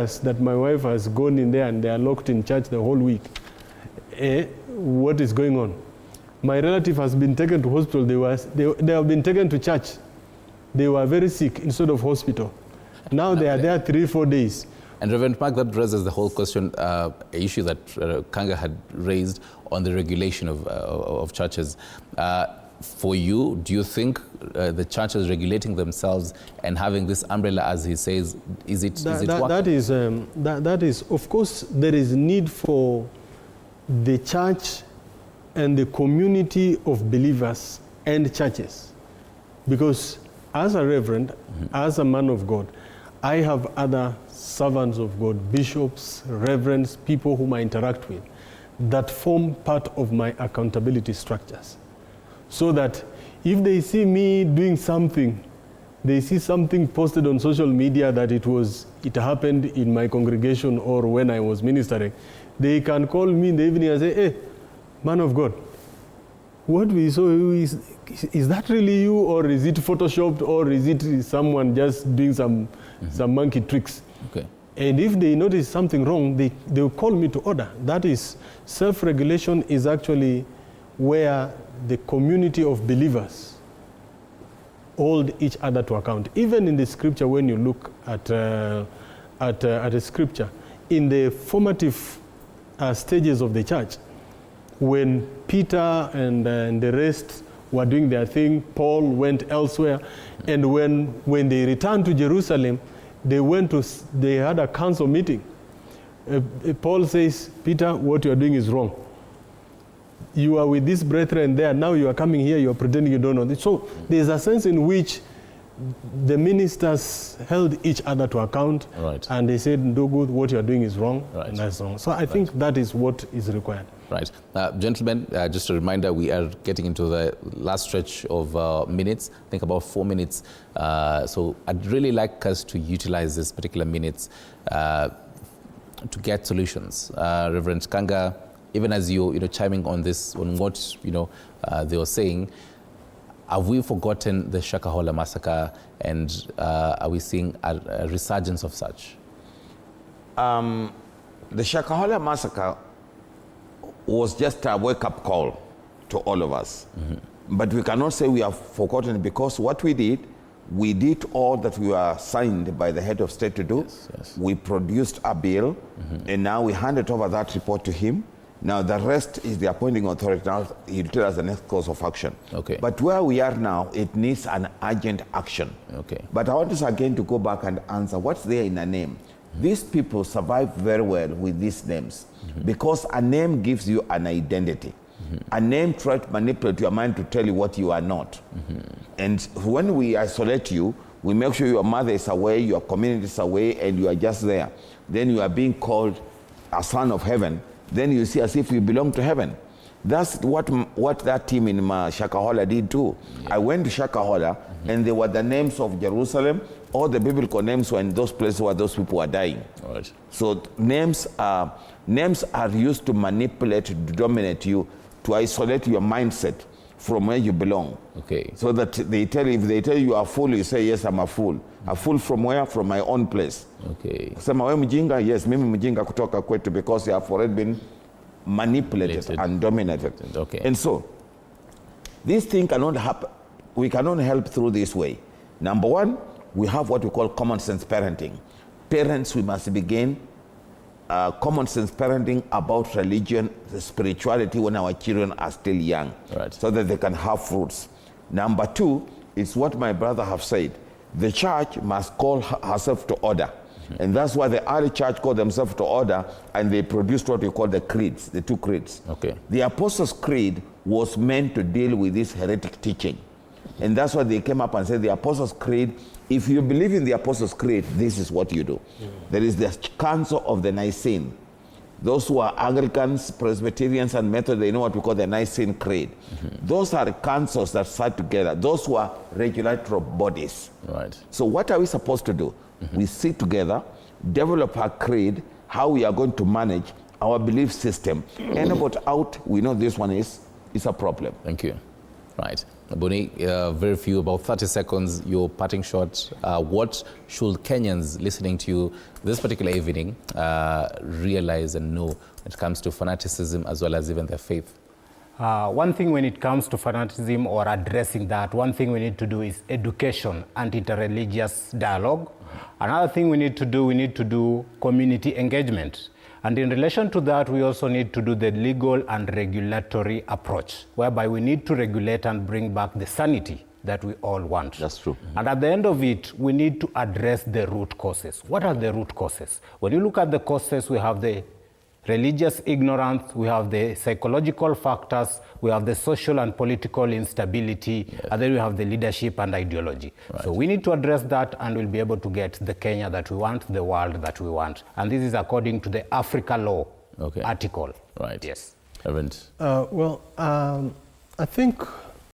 that my wife has gone in there and they are locked in church the whole week. What is going on? My relative has been taken to hospital. They have been taken to church. They were very sick instead of hospital. Now they are there 3-4 days. And Reverend Mark, that raises the whole question, issue that Kanga had raised on the regulation of churches. For you, do you think the churches regulating themselves and having this umbrella, as he says, is it working? That is, of course, there is need for the church and the community of believers and churches. Because as a reverend, as a man of God, I have other servants of God, bishops, reverends, people whom I interact with, that form part of my accountability structures. So that if they see me doing something, they see something posted on social media that it happened in my congregation or when I was ministering, they can call me in the evening and say, hey, man of God, what we saw, is that really you, or is it photoshopped, or is it someone just doing some monkey tricks? Okay. And if they notice something wrong, they will call me to order. That is, self-regulation is actually where the community of believers hold each other to account. Even in the scripture, when you look at a scripture, in the formative stages of the church, when Peter and the rest were doing their thing, Paul went elsewhere, and when they returned to Jerusalem, they had a council meeting. Paul says, Peter, what you are doing is wrong. You are with these brethren there, now you are coming here, you are pretending you don't know this. So there's a sense in which the ministers held each other to account, right, and they said, Ndugu, what you are doing is wrong, right, and that's wrong. So I think that is what is required. Right. Gentlemen, just a reminder, we are getting into the last stretch of minutes, I think about 4 minutes. So I'd really like us to utilize this particular minutes to get solutions. Reverend Kanga, even as you chiming on this, on what they were saying, have we forgotten the Shakahola massacre, and are we seeing a resurgence of such? The Shakahola massacre was just a wake-up call to all of us. But we cannot say we have forgotten, because what we did all that we were signed by the head of state to do. Yes, yes. We produced a bill, and now we handed over that report to him. Now the rest is the appointing authority. Now he'll tell us the next course of action. Okay. But where we are now, it needs an urgent action. Okay. But I want us again to go back and answer what's there in a name. These people survive very well with these names, because a name gives you an identity. A name tries to manipulate your mind to tell you what you are not. And when we isolate you, we make sure your mother is away, your community is away, and you are just there. Then you are being called a son of heaven. Then you see as if you belong to heaven. That's what that team in Shakahola did too. Yeah. I went to Shakahola, and there were the names of Jerusalem. All the biblical names were in those places where those people were dying. Right. So names are used to manipulate, to dominate you, to isolate your mindset from where you belong. Okay. So that they tell you, if they tell you are a fool, you say, yes, I'm a fool. A fool from where? From my own place. Okay. Sema we mjinga? Yes, mimi mjinga kutoka kwetu, because you have already been manipulated and dominated. Okay. And so, this thing cannot happen. We cannot help through this way. Number one, we have what we call common sense parenting. Parents, we must begin common sense parenting about religion, spirituality when our children are still young, right, so that they can have fruits. Number two is what my brother have said. The church must call herself to order. And that's why the early church called themselves to order, and they produced what we call the creeds, the two creeds. Okay. The Apostles' Creed was meant to deal with this heretic teaching. And that's why they came up and said the Apostles' Creed, if you believe in the Apostles' Creed, this is what you do. There is the Council of the Nicene. Those who are Anglicans, Presbyterians, and Methodist, they know what we call the Nicene Creed. Those are councils that sat together. Those who are regulatory bodies. Right. So what are we supposed to do? We sit together, develop our creed, how we are going to manage our belief system. And about out, we know this one is a problem. Thank you. Right. Boni, very few, about 30 seconds, your parting shot. What should Kenyans listening to you this particular evening realize and know when it comes to fanaticism as well as even their faith? One thing when it comes to fanaticism or addressing that, one thing we need to do is education and interreligious dialogue. Another thing we need to do community engagement. And in relation to that, we also need to do the legal and regulatory approach, whereby we need to regulate and bring back the sanity that we all want. That's true. And at the end of it, we need to address the root causes. What are the root causes? When you look at the causes, we have the religious ignorance, we have the psychological factors, we have the social and political instability, and then we have the leadership and ideology. Right. So we need to address that, and we'll be able to get the Kenya that we want, the world that we want. And this is according to the Africa Law article. Right. Yes. Reverend. I think